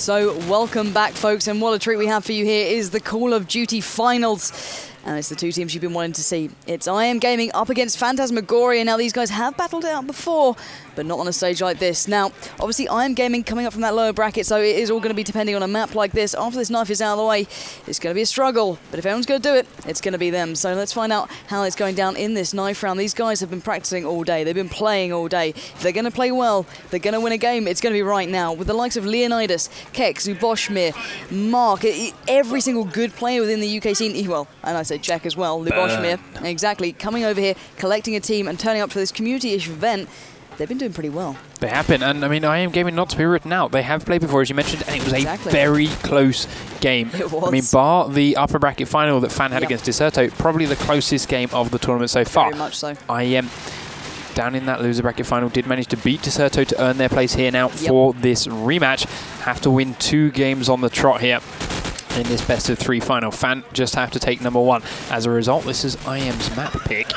So welcome back, folks, and what a treat we have for you here is the Call of Duty Finals. And it's the two teams you've been wanting to see. It's imgGaming up against Phantasmagoria. Now, these guys have battled it out before, but not on a stage like this. Now, obviously, imgGaming coming up from that lower bracket, so it is all going to be depending on a map like this. After this knife is out of the way, it's going to be a struggle. But if anyone's going to do it, it's going to be them. So let's find out how it's going down in this knife round. These guys have been practicing all day. They've been playing all day. If they're going to play well, they're going to win a game. It's going to be right now. With the likes of Leonidas, Kex, Zuboshmir, Mark, every single good player within the UK scene, well, and I say Czech as well, Zuboshmir, exactly, coming over here, collecting a team and turning up for this community-ish event. They've been doing pretty well. They have been, and I mean, imgGaming, not to be written out, they have played before, as you mentioned, and it was a very close game. It was. I mean, bar the upper bracket final that Fan had against Deserto, probably the closest game of the tournament so far. Very much so. Down in that loser bracket final, did manage to beat Deserto to earn their place here now for this rematch. Have to win 2 games on the trot here in this best of 3 final. Fan just have to take number 1. As a result, this is IM's map pick.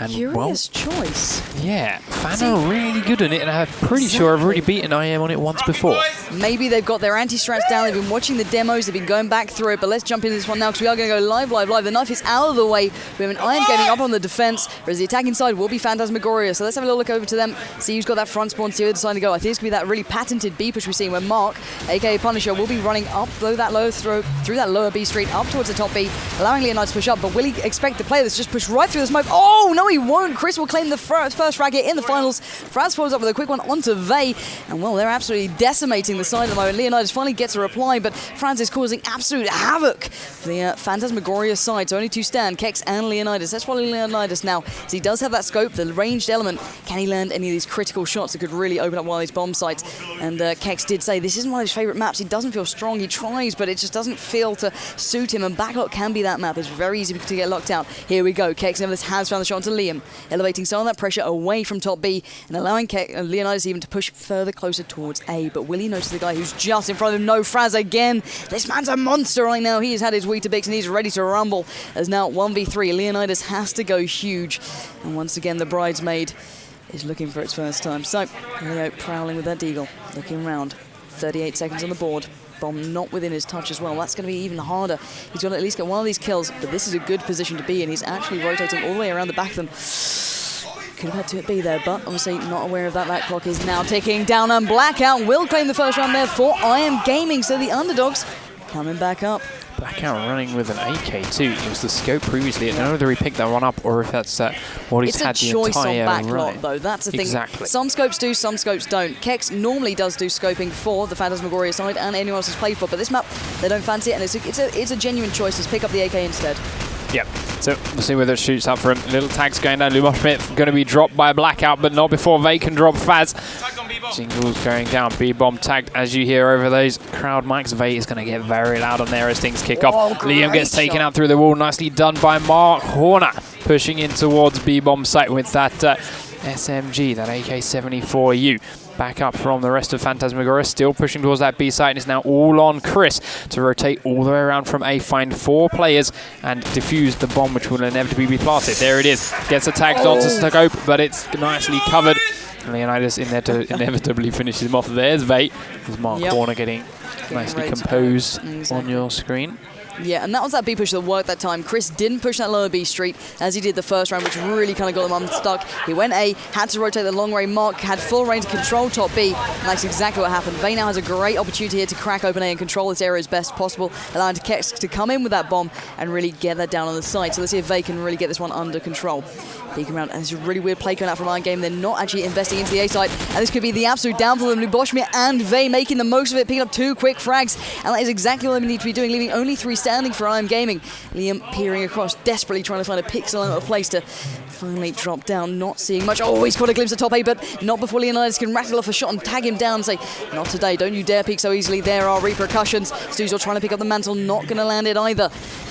And curious choice. Yeah, Fan are really good at it, and I'm pretty sure I've already beaten IM on it once before. Maybe they've got their anti-strats down, they've been watching the demos, they've been going back through it, but let's jump into this one now because we are going to go live. The knife is out of the way. We have an imgGaming up on the defense, whereas the attacking side will be Phantasmagoria. So let's have a little look over to them, see who's got that front spawn, see where they're deciding to go. I think it's going to be that really patented B push we've seen where Mark, aka Punisher, will be running up through that lower B street, up towards the top B, allowing Leonidas to push up, but will he expect the player that's just pushed right through the smoke? Oh, no, he won't. Chris will claim the first frag here in the finals. Franz follows up with a quick one onto Vey, and well, they're absolutely decimating the side at the moment. Leonidas finally gets a reply, but Franz is causing absolute havoc for the Phantasmagoria side. So only 2 stand, Kex and Leonidas. Let's follow Leonidas now, as he does have that scope, the ranged element. Can he land any of these critical shots that could really open up one of these bomb sites? And Kex did say this isn't one of his favourite maps. He doesn't feel strong. He tries, but it just doesn't feel to suit him, and backlock can be that map. It's very easy to get locked out. Here we go. Kex nevertheless has found the shot onto Liam, elevating some of that pressure away from top B and allowing Leonidas even to push further closer towards A. But will he notice the guy who's just in front of him? No, Fraz again. This man's a monster right now. He has had his Weetabix and he's ready to rumble. As now 1v3, Leonidas has to go huge. And once again, the bridesmaid is looking for its first time. So, Leo prowling with that deagle, looking around. 38 seconds on the board. Bomb not within his touch as well. That's going to be even harder. He's got to at least get one of these kills, but this is a good position to be in. He's actually rotating all the way around the back of them. Could have had to be there, but obviously not aware of that. That clock is now ticking down, and Blackout will claim the first round there for imgGaming. So the underdogs coming back up. Blackout running with an AK too. It was the scope previously. I don't know whether he picked that one up or if that's what he's had the entire run. It's a choice on backlot, though. That's the thing. Exactly. Some scopes do, some scopes don't. Kex normally does do scoping for the Phantasmagoria side and anyone else has played for, but this map, they don't fancy it, and it's a genuine choice to pick up the AK instead. Yep, so we'll see whether it shoots up for him. Little tags going down. Lumos Smith going to be dropped by Blackout, but not before Vey can drop Faz. Jingles going down. B-bomb tagged as you hear over those crowd mics. Vey is going to get very loud on there as things kick off. Liam gets taken out through the wall. Nicely done by Mark Horner, pushing in towards B-bomb site with that SMG, that AK-74U. Back up from the rest of Phantasmagoria, still pushing towards that B site, and it's now all on Chris to rotate all the way around from A, find 4 players, and defuse the bomb, which will inevitably be planted. There it is. Gets attacked onto scope, but it's nicely covered. Leonidas in there to inevitably finishes him off. There's Vey. There's Mark Warner getting nicely composed on your screen. Yeah, and that was that B push that worked that time. Chris didn't push that lower B street as he did the first round, which really kind of got him unstuck. He went A, had to rotate the long range. Mark had full range to control top B, and that's exactly what happened. Vey now has a great opportunity here to crack open A and control this area as best possible, allowing Kex to come in with that bomb and really get that down on the side. So let's see if Vey can really get this one under control. Peeking around, and it's a really weird play coming out from imgGaming. They're not actually investing into the A side, and this could be the absolute downfall of Luboshmir and Vey making the most of it, picking up 2 quick frags, and that is exactly what they need to be doing, leaving only 3 standing for imgGaming. Liam peering across, desperately trying to find a pixel of a place to finally drop down, not seeing much. Oh, he's caught a glimpse of top A, but not before Leonidas can rattle off a shot and tag him down and say, not today, don't you dare peek so easily, there are repercussions. Stuzor trying to pick up the mantle, not going to land it either.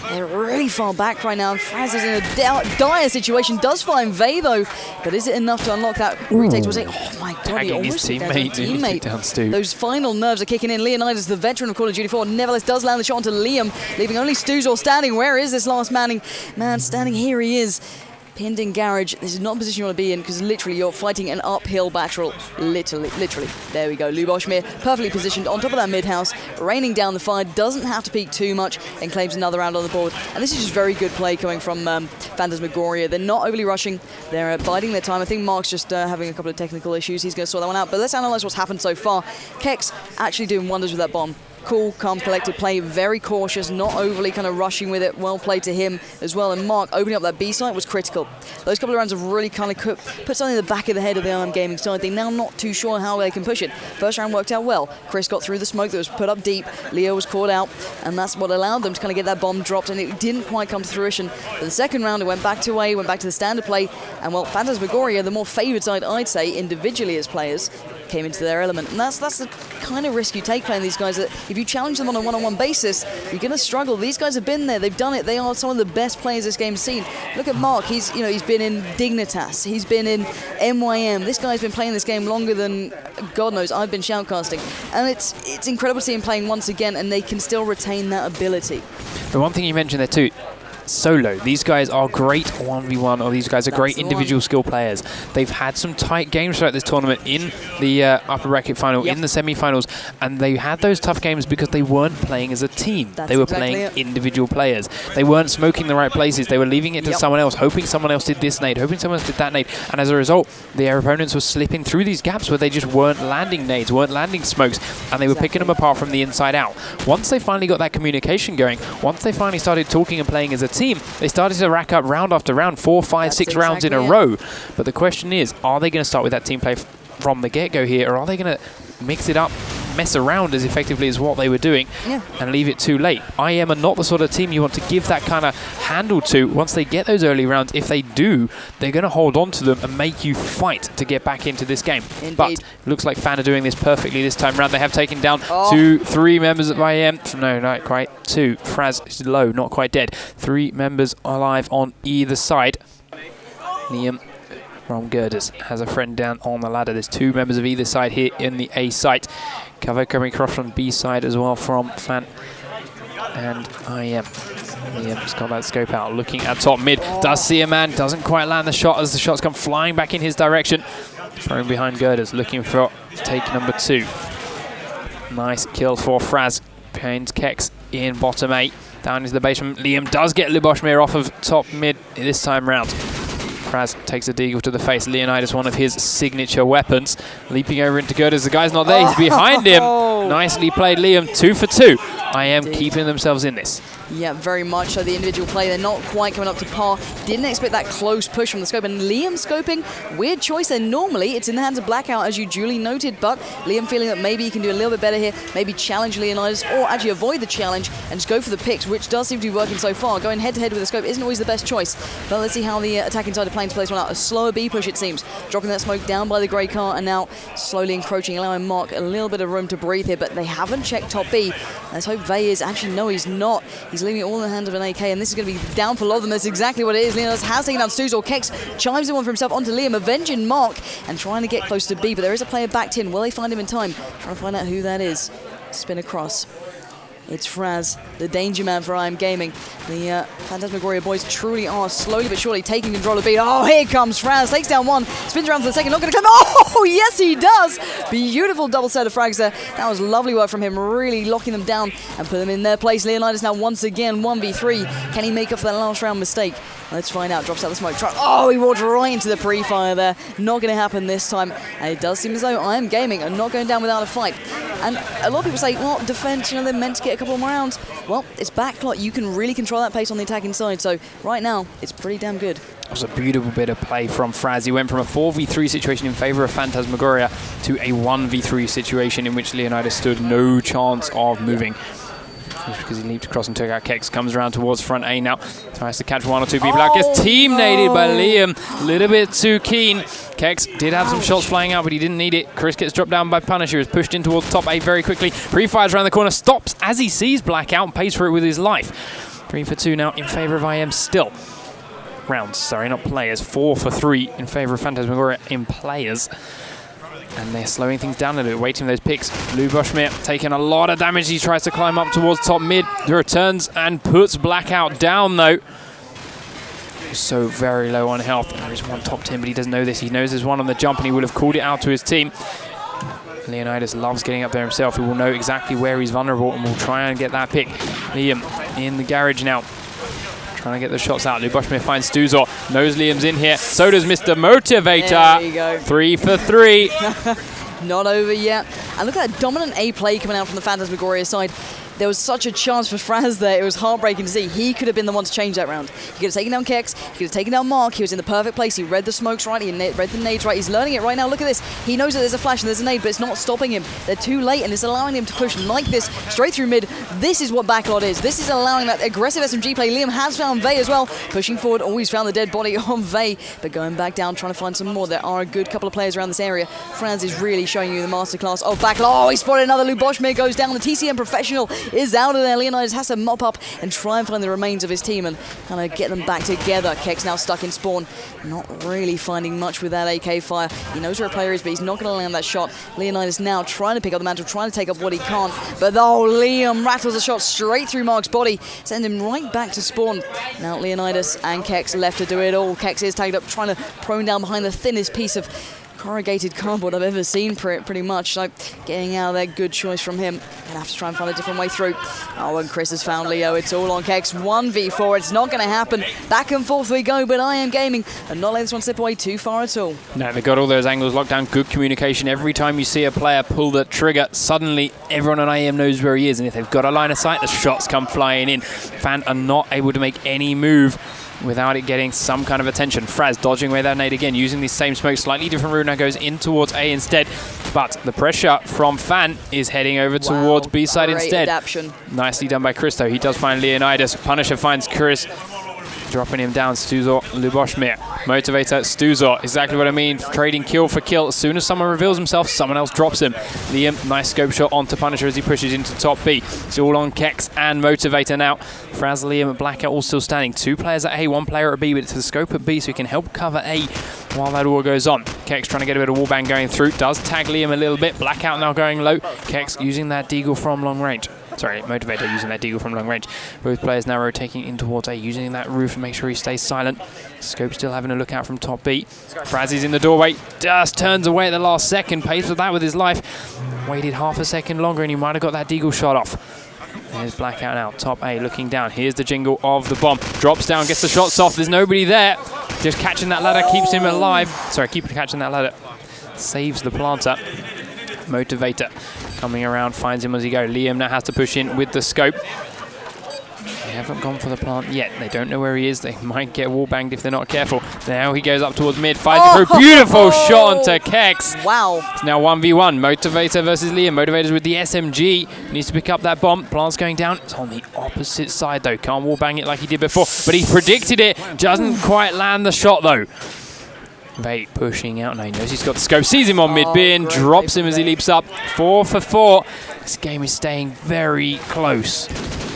They're really far back right now, and Fraz is in a dire situation, does find Vey though, but is it enough to unlock that retake? Was it? Oh my god, he almost took down his teammate. Those final nerves are kicking in. Leonidas, the veteran of Call of Duty 4, nevertheless does land the shot onto Liam, leaving only Stuzor standing. Where is this last man standing? Here he is. pinned in garage. This is not a position you want to be in because literally you're fighting an uphill battle. Literally. There we go. Luboshmir perfectly positioned on top of that mid house, raining down the fire, doesn't have to peek too much and claims another round on the board. And this is just very good play coming from Phantasmagoria. They're not overly rushing. They're biding their time. I think Mark's just having a couple of technical issues. He's going to sort that one out. But let's analyze what's happened so far. Kex actually doing wonders with that bomb. Cool, calm, collected play, very cautious, not overly kind of rushing with it. Well played to him as well. And Mark opening up that B site was critical. Those couple of rounds have really kind of put something in the back of the head of the imgGaming side. They're now not too sure how they can push it. First round worked out well. Chris got through the smoke that was put up deep. Leo was caught out, and that's what allowed them to kind of get that bomb dropped, and it didn't quite come to fruition. But the second round, it went back to A, went back to the standard play, and well, Phantasmagoria, the more favoured side, I'd say, individually as players, came into their element. And that's the kind of risk you take playing these guys, that if you challenge them on a one-on-one basis, you're going to struggle. These guys have been there, they've done it, they are some of the best players this game's seen. Look at Mark, he's been in Dignitas, he's been in MYM. This guy's been playing this game longer than, God knows, I've been shoutcasting. And it's incredible to see him playing once again, and they can still retain that ability. The one thing you mentioned there too, solo. These guys are great 1v1, or these guys are great individual skill players. They've had some tight games throughout this tournament in the upper bracket final, in the semi-finals, and they had those tough games because they weren't playing as a team. They were playing individual players. They weren't smoking the right places. They were leaving it to someone else, hoping someone else did this nade, hoping someone else did that nade, and as a result, their opponents were slipping through these gaps where they just weren't landing nades, weren't landing smokes, and they were picking them apart from the inside out. Once they finally got that communication going, once they finally started talking and playing as a team, they started to rack up round after round, 4, 5, 6 rounds in a row. But the question is, are they going to start with that team play from the get-go here, or are they going to mix it up, mess around as effectively as what they were doing, and leave it too late? IM are not the sort of team you want to give that kind of handle to once they get those early rounds. If they do, they're going to hold on to them and make you fight to get back into this game. Indeed. But it looks like Fan are doing this perfectly this time round. They have taken down 2, 3 members of IM. No, not quite. 2. Fraz is low, not quite dead. 3 members alive on either side. Liam from Girders has a friend down on the ladder. There's 2 members of either side here in the A site. Cover coming across from B side as well from Fan and IM. Liam's got that scope out, looking at top mid. Does see a man, doesn't quite land the shot as the shots come flying back in his direction. Thrown behind Girders, looking for take number 2. Nice kill for Fraz. Behind Kex in bottom 8. Down into the basement. Liam does get Luboshmir off of top mid this time round. Fraz takes a deagle to the face. Leonidas, one of his signature weapons. Leaping over into Girders. The guy's not there. He's behind him. Nicely played, Liam. 2 for 2. IM keeping themselves in this. Yeah, very much so. The individual play, they're not quite coming up to par. Didn't expect that close push from the scope. And Liam scoping, weird choice there. Normally, it's in the hands of Blackout, as you duly noted, but Liam feeling that maybe he can do a little bit better here, maybe challenge Leonidas, or actually avoid the challenge and just go for the picks, which does seem to be working so far. Going head-to-head with the scope isn't always the best choice, but let's see how the attacking side of Plains plays one out. A slower B push, it seems. Dropping that smoke down by the grey car, and now slowly encroaching, allowing Mark a little bit of room to breathe here, but they haven't checked top B. Let's hope Vey is. Actually, no, he's not. He's leaving it all in the hands of an AK, and this is going to be the downfall of them. That's exactly what it is. Leonidas has taken down Stuzor. Kex chimes in one for himself onto Liam, avenging Mark and trying to get close to B, but there is a player backed in. Will they find him in time? Trying to find out who that is. Spin across. It's Fraz, the danger man for imgGaming. The Phantasmagoria boys truly are slowly but surely taking control of B. Oh, here comes Fraz. Takes down 1, spins around for the second. Not going to come. Oh, yes, he does. Beautiful double set of frags there. That was lovely work from him, really locking them down and put them in their place. Leonidas now once again 1v3. Can he make up for that last round mistake? Let's find out. Drops out the smoke. Oh, he walked right into the pre-fire there. Not going to happen this time. And it does seem as though imgGaming are not going down without a fight. And a lot of people say, well, defense, they're meant to get a couple more rounds. Well, it's backlot. You can really control that pace on the attacking side. So right now, it's pretty damn good. That was a beautiful bit of play from Fraz. He went from a 4v3 situation in favour of Phantasmagoria to a 1v3 situation in which Leonidas stood no chance of moving. Because he leaped across and took out Kex. Comes around towards front A now. Tries to catch 1 or 2 people out. Gets team-naded by Liam. A little bit too keen. Kex did have some shots flying out, but he didn't need it. Chris gets dropped down by Punisher. Is pushed in towards top A very quickly. Pre-fires around the corner. Stops as he sees Blackout and pays for it with his life. 3 for 2 now in favour of IM still. Rounds, sorry, not players. 4 for 3 in favour of Phantasmagoria in players. And they're slowing things down a little bit, waiting for those picks. Luboshmir taking a lot of damage. He tries to climb up towards top mid. Returns and puts Blackout down, though. so very low on health. There is one top 10, but he doesn't know this. He knows there's one on the jump, and he would have called it out to his team. Leonidas loves getting up there himself. He will know exactly where he's vulnerable and will try and get that pick. Liam in the garage now, trying to get the shots out. Luboshmir finds Stuzor. Knows Liam's in here. So does Mr. Motivator. There you go. 3 for 3. Not over yet. And look at that dominant A play coming out from the Phantasmagoria side. There was such a chance for Fraz there. It was heartbreaking to see. He could have been the one to change that round. He could have taken down Kex. He could have taken down Mark. He was in the perfect place. He read the smokes right. He read the nades right. He's learning it right now. Look at this. He knows that there's a flash and there's a nade, but it's not stopping him. They're too late, and it's allowing him to push like this straight through mid. This is what backlot is. This is allowing that aggressive SMG play. Liam has found Vey as well. Pushing forward, always found the dead body on Vey, but going back down, trying to find some more. There are a good couple of players around this area. Franz is really showing you the masterclass of backlot. Oh, he spotted another. Luboshmir goes down. The TCM professional is out of there. Leonidas has to mop up and try and find the remains of his team and kind of get them back together. Kex now stuck in spawn, not really finding much with that AK fire. He knows where a player is, but he's not going to land that shot. Leonidas now trying to pick up the mantle, trying to take up what he can't, but Liam rattles a shot straight through Mark's body, send him right back to spawn. Now Leonidas and Kex left to do it all. Kex is tagged up, trying to prone down behind the thinnest piece of corrugated cardboard I've ever seen, pretty much. So getting out of there, good choice from him. Gonna have to try and find a different way through. Oh, and Chris has found Leo. It's all on Kex. 1v4. It's not going to happen. Back and forth we go, but imgAming and not letting this one slip away too far at all. No, they got all those angles locked down. Good communication. Every time you see a player pull the trigger, suddenly everyone on IEM knows where he is. And if they've got a line of sight, the shots come flying in. Fan are not able to make any move without it getting some kind of attention. Fraz dodging away that nade again, using the same smoke, slightly different route now, goes in towards A instead. But the pressure from Fan is heading over towards B side instead. Adaption. Nicely done by Christo. He does find Leonidas. Punisher finds Chris, dropping him down. Stuzor, Luboshmir. Motivator, Stuzor. Exactly what I mean. Trading kill for kill. As soon as someone reveals himself, someone else drops him. Liam, nice scope shot onto Punisher as he pushes into top B. It's all on Kex and Motivator now. Fraz, Liam, and Blackout all still standing. 2 players at A, 1 player at B, but it's the scope at B so he can help cover A while that all goes on. Kex trying to get a bit of wallbang going through. Does tag Liam a little bit. Blackout now going low. Kex using that deagle from long range. Sorry, Motivator using that deagle from long range. Both players now rotating in towards A, using that roof to make sure he stays silent. Scope still having a look out from top B. Frazzy's in the doorway, just turns away at the last second, pays for that with his life. Waited half a second longer and he might have got that deagle shot off. There's Blackout now, top A, looking down. Here's the jingle of the bomb. Drops down, gets the shots off. There's nobody there. Just catching that ladder keeps him alive. Sorry, keep catching that ladder. Saves the planter. Motivator coming around, finds him as he goes. Liam now has to push in with the scope. They haven't gone for the plant yet. They don't know where he is. They might get wall banged if they're not careful. Now he goes up towards mid, fires it through. Beautiful shot onto Kex. Wow. It's now 1v1. Motivator versus Liam. Motivator's with the SMG. Needs to pick up that bomb. Plant's going down. It's on the opposite side though. Can't wall bang it like he did before. But he predicted it. Doesn't quite land the shot though. Vey pushing out. Now he knows he's got the scope. Sees him on mid-bin. Drops him as he leaps up. 4 for 4. This game is staying very close.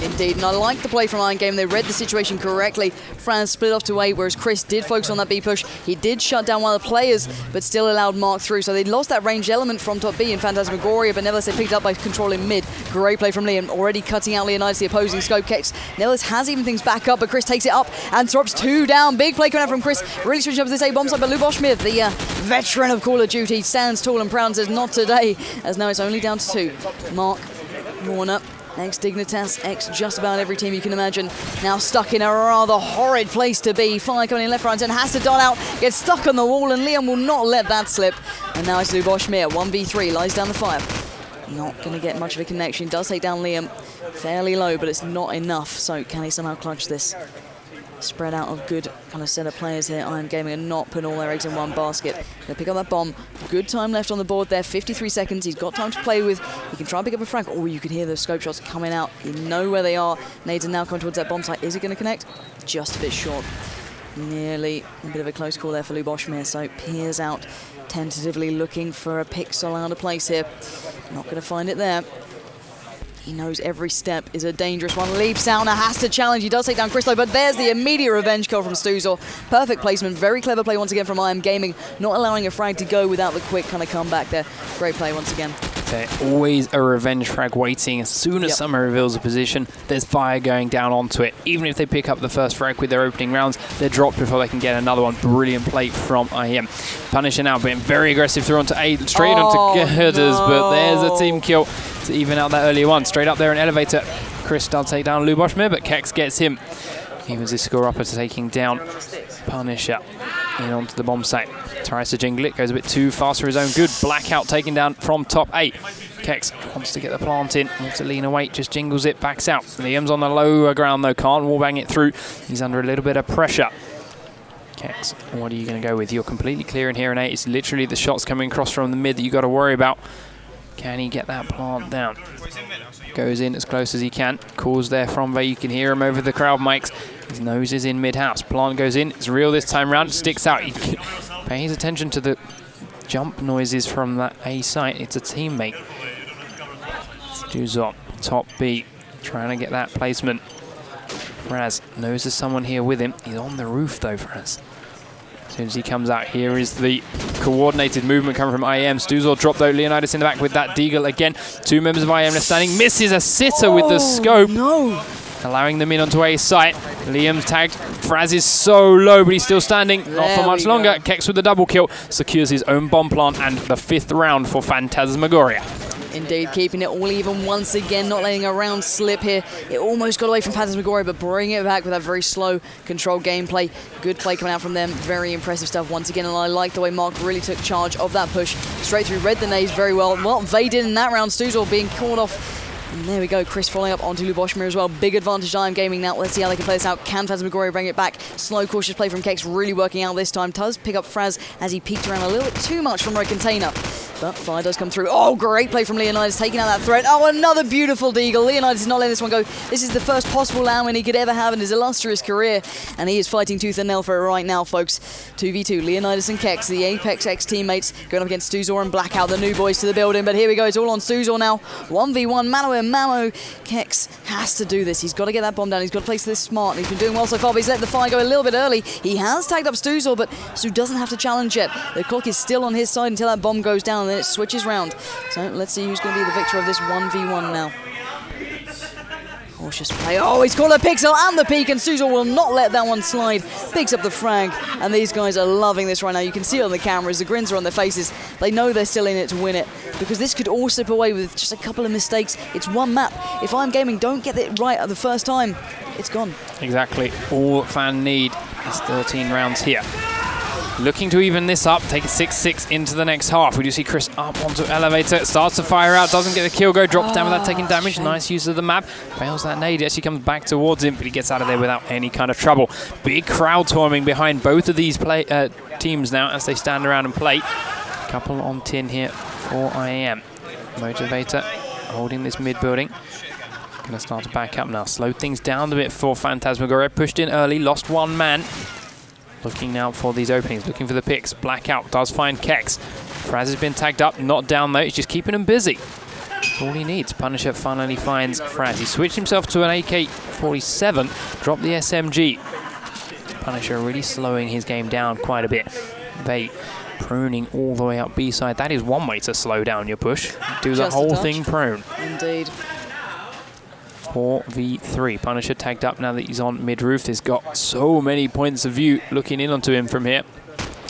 Indeed, and I like the play from imgAming. They read the situation correctly. Franz split off to A, whereas Chris did focus on that B push. He did shut down one of the players, but still allowed Mark through. So they lost that range element from top B in Phantasmagoria, but nevertheless they picked up by controlling mid. Great play from Liam, already cutting out Leonidas, the opposing scope. Kex nevertheless has even things back up, but Chris takes it up and drops 2 down. Big play coming out from Chris. Really switching up to this A bomb side, but Luboshmir, the veteran of Call of Duty, stands tall and proud and says not today, as now it's only down to 2. Mark, Warner, ex-Dignitas, just about every team you can imagine. Now stuck in a rather horrid place to be. Fire coming in left, right, and has to dot out, gets stuck on the wall, and Liam will not let that slip. And now it's Luboshmir, 1v3, lies down the fire. Not going to get much of a connection. Does take down Liam fairly low, but it's not enough. So can he somehow clutch this? Spread out of good kind of set of players here. imgAming are not putting all their eggs in one basket. Gonna pick up that bomb. Good time left on the board there. 53 seconds. He's got time to play with. He can try and pick up a frag. Or you can hear the scope shots coming out. You know where they are. Nades are now coming towards that bomb site. Is it going to connect? Just a bit short. Nearly a bit of a close call there for Luboshmir. So peers out, tentatively looking for a pixel out of place here. Not going to find it there. He knows every step is a dangerous one. Leaps out, now has to challenge. He does take down Christo, but there's the immediate revenge kill from Stuzor. Perfect placement, very clever play once again from imgAming, not allowing a frag to go without the quick kind of comeback there. Great play once again. There's always a revenge frag waiting. As soon as someone reveals a position, there's fire going down onto it. Even if they pick up the first frag with their opening rounds, they're dropped before they can get another one. Brilliant play from IM. Punisher now being very aggressive through onto 8, straight onto Girders, but there's a team kill to even out that early one. Straight up there in Elevator. Chris does take down Luboshmir, but Kex gets him. Evens his score up as taking down Punisher in onto the bomb site. Tries to jingle it, goes a bit too fast for his own good. Blackout taken down from top 8. Kex wants to get the plant in, wants to lean away, just jingles it, backs out. Liam's on the lower ground though, can't wallbang it through. He's under a little bit of pressure. Kex, what are you going to go with? You're completely clear in here in 8. It's literally the shots coming across from the mid that you've got to worry about. Can he get that plant down? Goes in as close as he can. Calls there from Vey. You can hear him over the crowd mics. His nose is in mid-house. Plant goes in. It's real this time round. Sticks out. He pays attention to the jump noises from that A site. It's a teammate. Stuzop, top B. Trying to get that placement. Fraz knows there's someone here with him. He's on the roof though, Fraz. As soon as he comes out, here is the coordinated movement coming from IM. Stuzor dropped though, Leonidas in the back with that deagle again. 2 members of IM are standing, misses a sitter with the scope. No. Allowing them in onto A site. Liam's tagged. Fraz is so low, but he's still standing. Not for much longer. Kex with the double kill. Secures his own bomb plant and the 5th round for Phantasmagoria. Indeed, keeping it all even once again, not letting a round slip here. It almost got away from Phantasmagoria, but bringing it back with that very slow, controlled gameplay. Good play coming out from them. Very impressive stuff once again, and I like the way Mark really took charge of that push. Straight through, read the nades very well. What they did in that round, Stuzor being caught off. And there we go, Chris following up onto Luboshmir as well. Big advantage imgGaming now. Let's see how they can play this out. Can Phantasmagoria bring it back? Slow, cautious play from Kex, really working out this time. Does pick up Fraz as he peeked around a little bit too much from a container. But fire does come through. Oh, great play from Leonidas, taking out that threat. Oh, another beautiful deagle. Leonidas is not letting this one go. This is the first possible land win he could ever have in his illustrious career. And he is fighting tooth and nail for it right now, folks. 2v2, Leonidas and Kex, the Apex X teammates, going up against Stuzor and Blackout, the new boys to the building. But here we go, it's all on Stuzor now. 1v1, mano and mano. Kex has to do this. He's got to get that bomb down. He's got to place this smart. He's been doing well so far, but he's let the fire go a little bit early. He has tagged up Stuzor, but Stu doesn't have to challenge yet. The clock is still on his side until that bomb goes down, and then it switches round. So let's see who's going to be the victor of this 1v1 now. Cautious play. Oh, he's caught a pixel and the peak, and Stuzor will not let that one slide. Picks up the frag, and these guys are loving this right now. You can see it on the cameras. The grins are on their faces. They know they're still in it to win it, because this could all slip away with just a couple of mistakes. It's one map. If imgGaming don't get it right at the first time, it's gone. Exactly. All Fan need is 13 rounds here. Looking to even this up, take a 6-6 into the next half. We do see Chris up onto Elevator, starts to fire out, doesn't get the kill go, drops down without taking damage. Shame. Nice use of the map. Fails that nade, actually comes back towards him, but he gets out of there without any kind of trouble. Big crowd swarming behind both of these teams now as they stand around and play. Couple on tin here for IAM. Motivator holding this mid building. Gonna start to back up now. Slowed things down a bit for Phantasmagoria. Pushed in early, lost 1 man. Looking now for these openings, looking for the picks. Blackout does find Kex. Fraz has been tagged up, not down though. He's just keeping him busy. All he needs. Punisher finally finds Fraz. He switched himself to an AK-47, dropped the SMG. Punisher really slowing his game down quite a bit. They pruning all the way up B side. That is one way to slow down your push. Do the whole thing prone. Indeed. 4v3. Punisher tagged up now that he's on mid-roof. He's got so many points of view looking in onto him from here.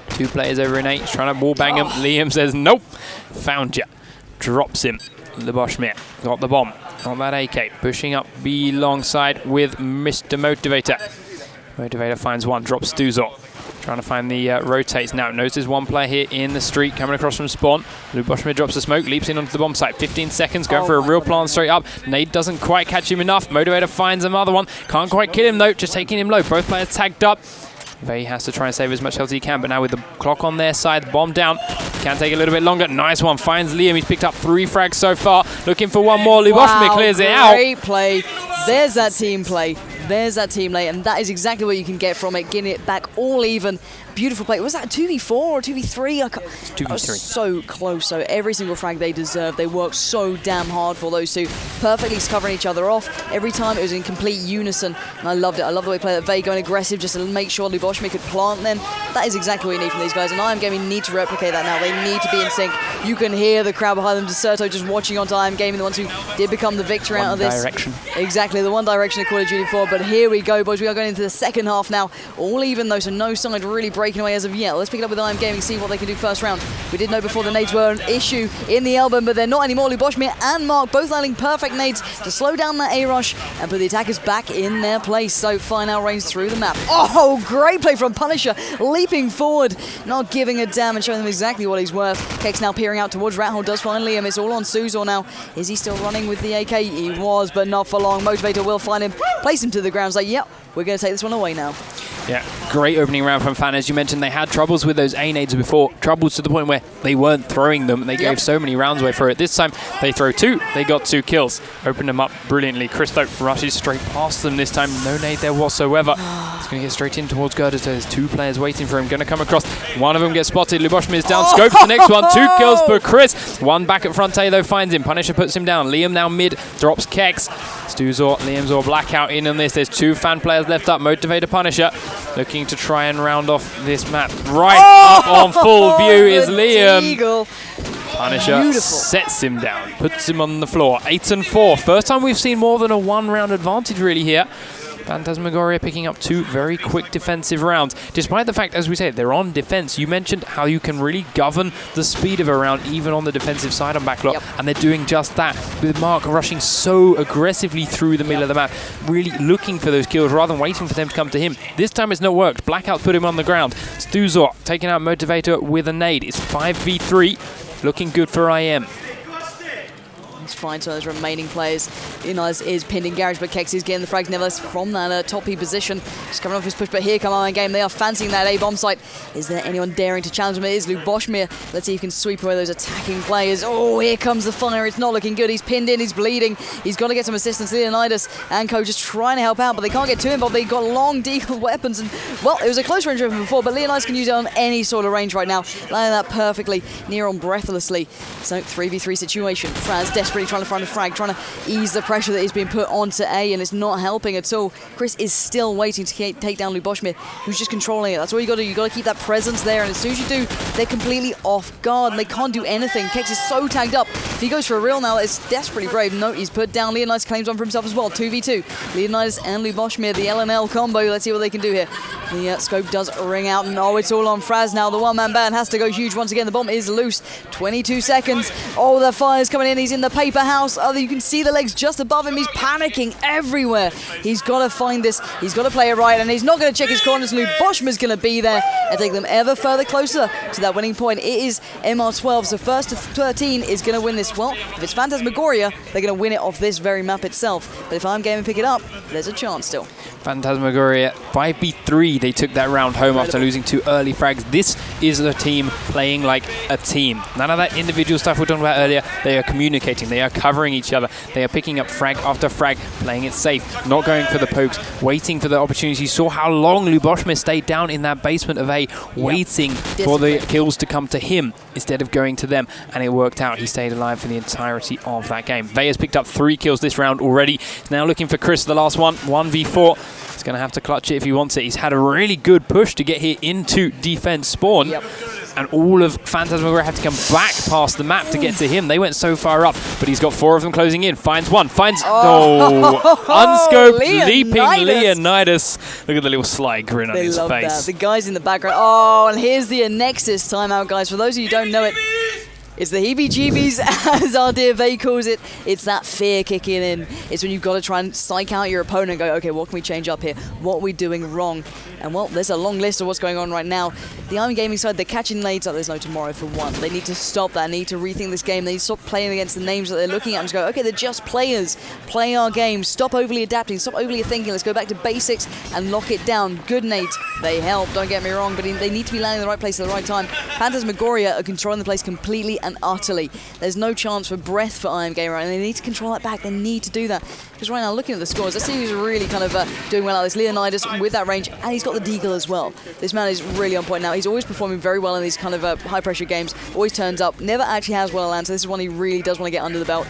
2 players over in 8, trying to wall bang him. Liam says, nope. Found ya. Drops him. Luboshmir got the bomb on that AK. Pushing up B alongside with Mr. Motivator. Motivator finds one, drops Stuzor. Trying to find the rotates now. Notices 1 player here in the street coming across from spawn. Luboshmir drops the smoke, leaps in onto the bomb site. 15 seconds, going for a real plant straight up. Nade doesn't quite catch him enough. Motivator finds another one. Can't quite kill him though, just taking him low. Both players tagged up. Vey has to try and save as much health as he can, but now with the clock on their side, the bomb down. Can take a little bit longer. Nice one. Finds Liam. He's picked up 3 frags so far. Looking for one more. Luboshmir clears it out. Great play. There's that team play. There's that team late, and that is exactly what you can get from it. Getting it back all even Beautiful play. Was that 2v4 or 2v3? 2v3. That was so close. So every single frag they deserved. They worked so damn hard for those two. Perfectly covering each other off. Every time it was in complete unison. And I loved it. I love the way they played that Vey going aggressive just to make sure Luboshme could plant them. That is exactly what you need from these guys. And imgGaming need to replicate that now. They need to be in sync. You can hear the crowd behind them. Deserto just watching onto imgGaming, the ones who did become the victor out of this. Direction. Exactly, the one direction of Call of Duty 4. But here we go, boys. We are going into the second half now. All even though, so no side really breaking away as of yet. Let's pick it up with imgGaming, see what they can do first round. We did know before the nades were an issue in the elbow, but they're not anymore. Luboshme and Mark both landing perfect nades to slow down that A-rush and put the attackers back in their place. So fine out range through the map. Oh, great play from Punisher, leaping forward, not giving a damn and showing them exactly what he's worth. Kex now peering out towards Rathole, does find Liam. It's all on Suzor now. Is he still running with the AK? He was, but not for long. Motivator will find him, place him to the ground. It's like, yep, we're going to take this one away now. Yeah, great opening round from Fan. As you mentioned, they had troubles with those A-nades before. Troubles to the point where they weren't throwing them. They gave so many rounds away for it. This time, they throw 2. They got 2 kills. Opened them up brilliantly. Christo rushes straight past them this time. No nade there whatsoever. He's going to get straight in towards Gerda. So there's 2 players waiting for him. Going to come across. One of them gets spotted. Luboshme is down. Scopes the next one. 2 kills for Chris. One back at front A, though, finds him. Punisher puts him down. Liam now mid. Drops Kex. Stuzor, Liam's Blackout in on this. There's 2 Fan players left up. Motivator, Punisher. Looking to try and round off this map. Right up on full view is Liam. Eagle. Punisher Beautiful. sets him down, puts him on the floor. 8-4. First time we've seen more than a 1-round advantage really here. Phantasmagoria picking up 2 very quick defensive rounds. Despite the fact, as we said, they're on defense. You mentioned how you can really govern the speed of a round even on the defensive side on backlot. And they're doing just that with Mark rushing so aggressively through the middle of the map, really looking for those kills rather than waiting for them to come to him. This time it's not worked. Blackout put him on the ground. Stuzor taking out Motivator with a nade. It's 5v3. Looking good for IM. It's fine, so those remaining players. Inaz is pinned in Garage, but Kex is getting the frags nevertheless from that top E position. Just coming off his push, but here come imgGaming. They are fancying that A-bomb site. Is there anyone daring to challenge him? It is Luboshme. Let's see if he can sweep away those attacking players. Oh, here comes the fire. It's not looking good. He's pinned in, he's bleeding. He's got to get some assistance. Leonidas and Co just trying to help out, but they can't get too involved. They've got long deagle weapons, and well, it was a close range from before, but Leonidas can use it on any sort of range right now. Landing that perfectly, near on breathlessly. So 3v3 situation. Fraz desperately trying to find a frag, trying to ease the pressure that is being put onto A, and it's not helping at all. Chris is still waiting to take down Luboshme, who's just controlling it. That's all you got to do. You got to keep that presence there, and as soon as you do, they're completely off guard, and they can't do anything. Kex is so tagged up. If he goes for a real now, it's desperately brave. No, he's put down. Leonidas claims one for himself as well. 2v2. Leonidas and Luboshme, the LNL combo. Let's see what they can do here. The scope does ring out, and oh, it's all on Fraz now. The one-man band has to go huge once again. The bomb is loose. 22 seconds. Oh, the fire's coming in. He's in the paper house. Oh, you can see the legs just above him. He's panicking everywhere. He's got to find this. He's got to play it right, and he's not going to check his corners. Luboshme's going to be there and take them ever further closer to that winning point. It is MR12, so first to 13 is going to win this. Well, if it's Phantasmagoria, they're going to win it off this very map itself. But if imgGaming pick it up, there's a chance still. Phantasmagoria 5v3. They took that round home after losing 2 early frags. This is a team playing like a team. None of that individual stuff we were talking about earlier. They are communicating. They are covering each other. They are picking up frag after frag, playing it safe, not going for the pokes, waiting for the opportunities. You saw how long Luboshme stayed down in that basement of A, waiting for the kills to come to him instead of going to them, and it worked out. He stayed alive for the entirety of that game. Vey has picked up 3 kills this round already. He's now looking for Chris, the last one, 1v4. He's going to have to clutch it if he wants it. He's had a really good push to get here into defense spawn. And all of Phantasmagoria had to come back past the map to get to him. They went so far up, but he's got 4 of them closing in. Finds one, finds... unscoped, leaping Leonidas. Look at the little sly grin on his face. That. The guys in the background. Oh, and here's the Nexus timeout, guys. For those of you who don't know it, it's the heebie-jeebies, as our dear Vey calls it. It's that fear kicking in. It's when you've got to try and psych out your opponent and go, okay, what can we change up here? What are we doing wrong? And well, there's a long list of what's going on right now. The imgGaming side, they're catching nades like there's no tomorrow for one. They need to stop that. They need to rethink this game. They need to stop playing against the names that they're looking at and just go, okay, they're just players. Play our game. Stop overly adapting. Stop overly thinking. Let's go back to basics and lock it down. Good nades. They help, don't get me wrong, but they need to be landing in the right place at the right time. Phantasmagoria are controlling the place completely and utterly. There's no chance for breath for imgGaming, and they need to control that back. They need to do that. Because right now, looking at the scores, let's see who's really kind of doing well out of this. Leonidas with that range, and he's got the deagle as well. This man is really on point now. He's always performing very well in these kind of high-pressure games. Always turns up, never actually has well land, so this is one he really does want to get under the belt.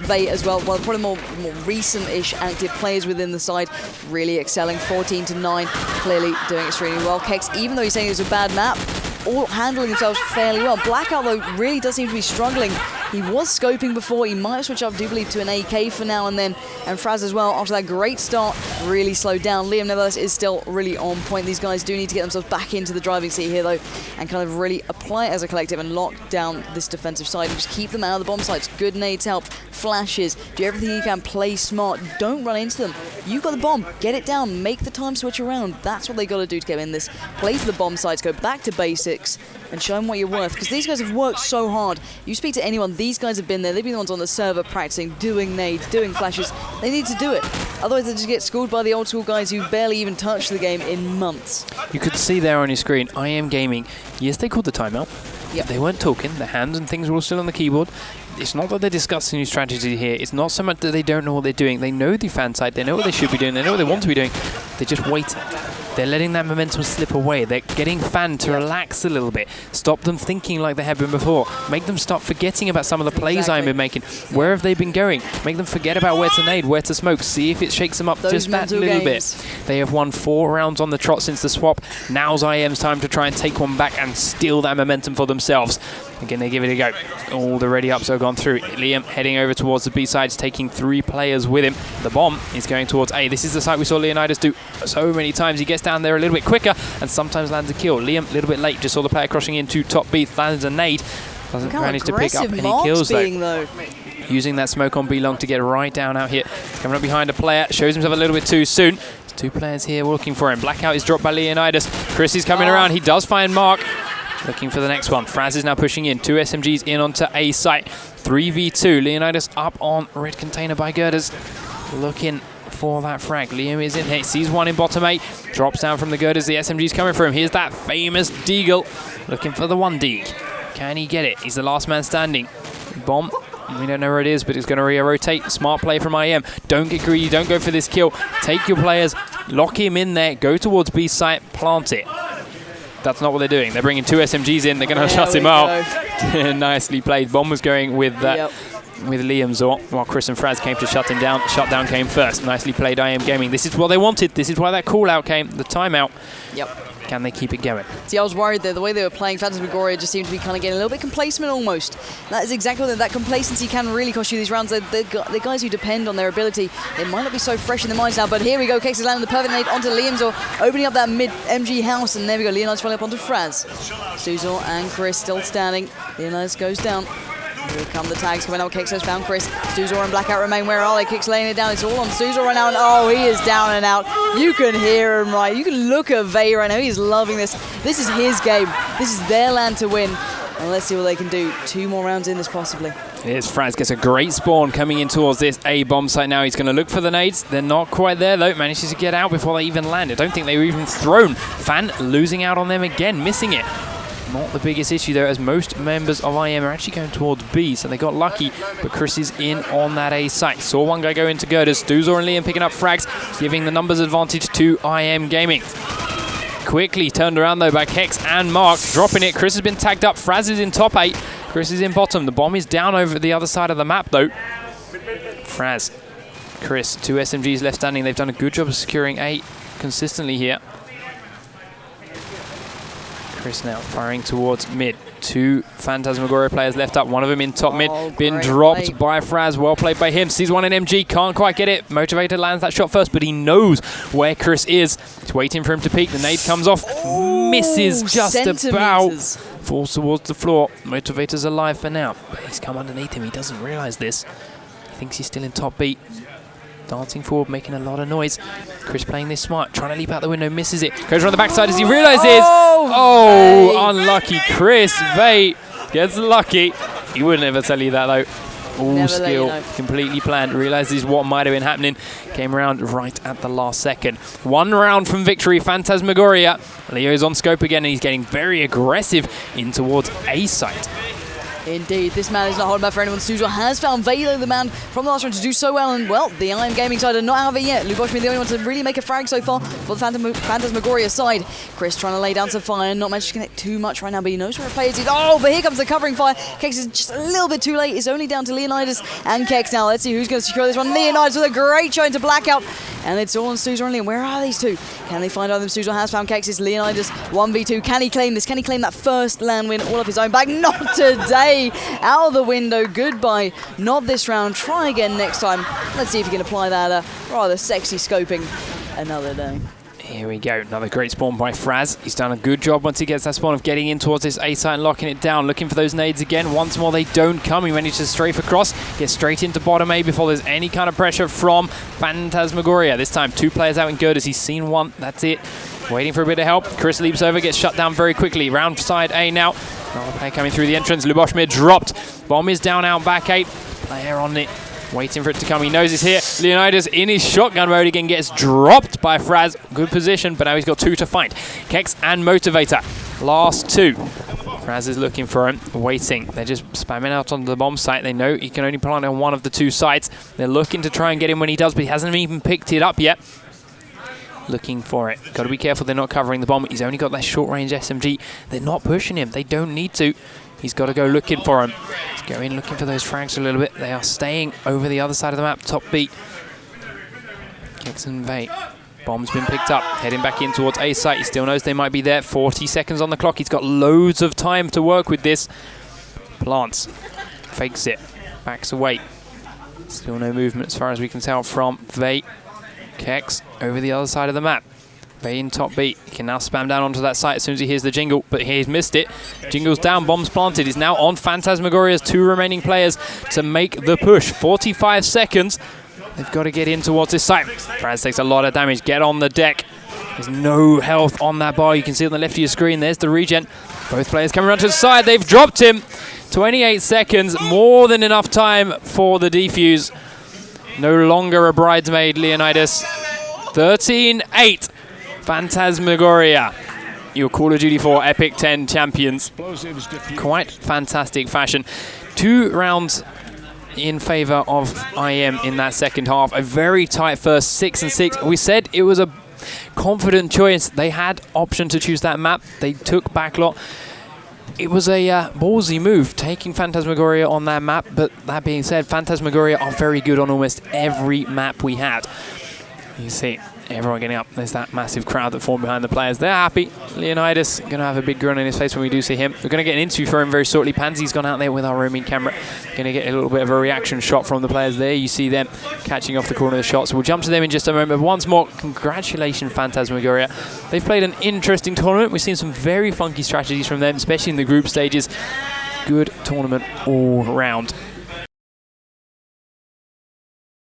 Vay as well, one of the probably more recent-ish active players within the side, really excelling, 14-9, clearly doing extremely well. Kex, even though he's saying it's a bad map, all handling themselves fairly well. Blackout, though, really does seem to be struggling. He was scoping before. He might switch up, I do believe, to an AK for now and then. And Fraz as well, after that great start, really slowed down. Liam, nevertheless, is still really on point. These guys do need to get themselves back into the driving seat here, though, and kind of really apply it as a collective and lock down this defensive side and just keep them out of the bomb sites. Good nades help, flashes, do everything you can, play smart. Don't run into them. You've got the bomb, get it down, make the time switch around. That's what they got to do to get in this. Play to the bomb sites, go back to basics, and show them what you're worth. Because these guys have worked so hard. You speak to anyone, these guys have been there. They've been the ones on the server practicing, doing nades, doing flashes. They need to do it. Otherwise, they just get schooled by the old school guys who barely even touched the game in months. You could see there on your screen, imgGaming. Yes, they called the timeout. Yep. They weren't talking. Their hands and things were all still on the keyboard. It's not that they're discussing new strategy here. It's not so much that they don't know what they're doing. They know the fan side. They know what they should be doing. They know what they want to be doing. They're just waiting. They're letting that momentum slip away. They're getting fan to relax a little bit. Stop them thinking like they have been before. Make them stop forgetting about some of the plays I've been making. Where have they been going? Make them forget about where to nade, where to smoke. See if it shakes them up just that little bit. They have won 4 rounds on the trot since the swap. Now's IM's time to try and take one back and steal that momentum for themselves. Again, they give it a go. All the ready ups have gone through. Liam heading over towards the B sides, taking 3 players with him. The bomb is going towards A. This is the site we saw Leonidas do so many times. He gets down there a little bit quicker and sometimes lands a kill. Liam, a little bit late. Just saw the player crossing into top B, lands a nade. Doesn't manage to pick up any kills though. Using that smoke on B long to get right down out here. Coming up behind a player, shows himself a little bit too soon. There's 2 players here looking for him. Blackout is dropped by Leonidas. Chris is coming around. He does find Mark. Looking for the next one. Fraz is now pushing in. 2 SMGs in onto A site. 3v2. Leonidas up on red container by Girders. Looking for that frag. Liam is in here. Sees one in bottom 8. Drops down from the Girders. The SMG's coming for him. Here's that famous deagle. Looking for the 1D. Can he get it? He's the last man standing. Bomb. We don't know where it is, but it's going to rotate. Smart play from IM. Don't get greedy. Don't go for this kill. Take your players. Lock him in there. Go towards B site. Plant it. That's not what they're doing. They're bringing 2 SMGs in. They're going to shut him out. Nicely played. Bomb was going with Liam Zor, while Chris and Fraz came to shut him down. Shutdown came first. Nicely played imgGaming. This is what they wanted. This is why that call out came. The timeout. Yep. Can they keep it going? See, I was worried there. The way they were playing Phantasmagoria just seemed to be kind of getting a little bit complacent almost. That is exactly what that complacency can really cost you these rounds. The guys who depend on their ability, they might not be so fresh in their minds now, but here we go. Kex is landing the perfect nade onto Liamzor, opening up that mid-MG house, and there we go. Leonidas falling up onto Fraz. Stuzor and Chris still standing. Leonidas goes down. Here come the tags coming out. Kex has found Chris. Stuzor and Blackout remain. Where are they? Kex laying it down. It's all on Stuzor right now. And oh, he is down and out. You can hear him right. You can look at Vay right now. He's loving this. This is his game. This is their land to win. And let's see what they can do. 2 more rounds in this possibly. Here's Fraz. Gets a great spawn coming in towards this A bomb site now. He's going to look for the nades. They're not quite there though. Manages to get out before they even land. I don't think they were even thrown. Fan losing out on them again. Missing it. Not the biggest issue there, as most members of IM are actually going towards B, so they got lucky, but Chris is in on that A site. Saw one guy go into Girders. Stuzor and Liam picking up frags, giving the numbers advantage to imgGaming. Quickly turned around though by Kex and Mark, dropping it. Chris has been tagged up. Fraz is in top 8. Chris is in bottom. The bomb is down over the other side of the map though. Fraz, Chris, 2 SMGs left standing. They've done a good job of securing A consistently here. Chris now firing towards mid. 2 Phantasmagoria players left up. One of them in top mid. Been dropped by Fraz. Well played by him. Sees one in MG. Can't quite get it. Motivator lands that shot first, but he knows where Chris is. He's waiting for him to peek. The nade comes off. Misses just about. Falls towards the floor. Motivator's alive for now, but he's come underneath him. He doesn't realize this. He thinks he's still in top beat. Dancing forward, making a lot of noise. Chris playing this smart, trying to leap out the window, misses it. Goes around the backside as he realizes. Oh, unlucky. Chris Vay gets lucky. He wouldn't ever tell you that though. All skill, completely planned. Realizes what might have been happening. Came around right at the last second. 1 round from victory, Phantasmagoria. Leo's on scope again and he's getting very aggressive in towards A site. Indeed, this man is not holding back for anyone. Suzor has found Velo, the man from the last round, to do so well, and well, the imgGaming side are not out of it yet. Luboshmi the only one to really make a frag so far for the Phantasmagoria side. Chris trying to lay down some fire, not managed to connect too much right now, but he knows where a player is. Oh, but here comes the covering fire. Kex is just a little bit too late. It's only down to Leonidas and Kex now. Let's see who's going to secure this one. Leonidas with a great shot into Blackout, and it's all on Suzor and Leon. Where are these two? Can they find out them? Suzor has found Kex. It's Leonidas 1v2. Can he claim this? Can he claim that first LAN win all of his own back? Not today. Out of the window. Goodbye. Not this round. Try again next time. Let's see if he can apply that rather sexy scoping another day. Here we go. Another great spawn by Fraz. He's done a good job once he gets that spawn of getting in towards this A site and locking it down. Looking for those nades again. Once more, they don't come. He manages to strafe across, get straight into bottom A before there's any kind of pressure from Phantasmagoria. This time, 2 players out in good as he's seen one. That's it. Waiting for a bit of help. Chris leaps over, gets shut down very quickly. Round side A now. Another player coming through the entrance. Luboshmi dropped. Bomb is down out back 8. Player on it. Waiting for it to come. He knows it's here. Leonidas in his shotgun mode again gets dropped by Fraz. Good position, but now he's got 2 to find. Kex and Motivator. Last 2. Fraz is looking for him. Waiting. They're just spamming out onto the bomb site. They know he can only plant on one of the 2 sites. They're looking to try and get him when he does, but he hasn't even picked it up yet. Looking for it. Got to be careful they're not covering the bomb. He's only got that short-range SMG. They're not pushing him. They don't need to. He's got to go looking for him. He's going looking for those frags a little bit. They are staying over the other side of the map. Top beat. Kex and Vate. Bomb's been picked up. Heading back in towards A site. He still knows they might be there. 40 seconds on the clock. He's got loads of time to work with this. Plants. Fakes it. Backs away. Still no movement as far as we can tell from Vate. Kex over the other side of the map. Vate in top beat. He can now spam down onto that site as soon as he hears the jingle, but he's missed it. Jingle's down, bomb's planted. He's now on Phantasmagoria's 2 remaining players to make the push. 45 seconds. They've got to get in towards this site. Fraz takes a lot of damage. Get on the deck. There's no health on that bar. You can see on the left of your screen. There's the regen. Both players coming around to the side. They've dropped him. 28 seconds. More than enough time for the defuse. No longer a bridesmaid, Leonidas. 13-8. Phantasmagoria, your Call of Duty 4 Epic.TEN champions. Quite fantastic fashion. 2 rounds in favor of IM in that second half. A very tight first 6 and 6. We said it was a confident choice. They had option to choose that map. They took backlot. It was a ballsy move, taking Phantasmagoria on that map. But that being said, Phantasmagoria are very good on almost every map we had. You see everyone getting up. There's that massive crowd that formed behind the players. They're happy. Leonidas going to have a big grin on his face when we do see him. We're going to get an interview for him very shortly. Pansy's gone out there with our roaming camera. Going to get a little bit of a reaction shot from the players there. You see them catching off the corner of the shot. So we'll jump to them in just a moment. But once more, congratulations, Phantasmagoria. They've played an interesting tournament. We've seen some very funky strategies from them, especially in the group stages. Good tournament all round.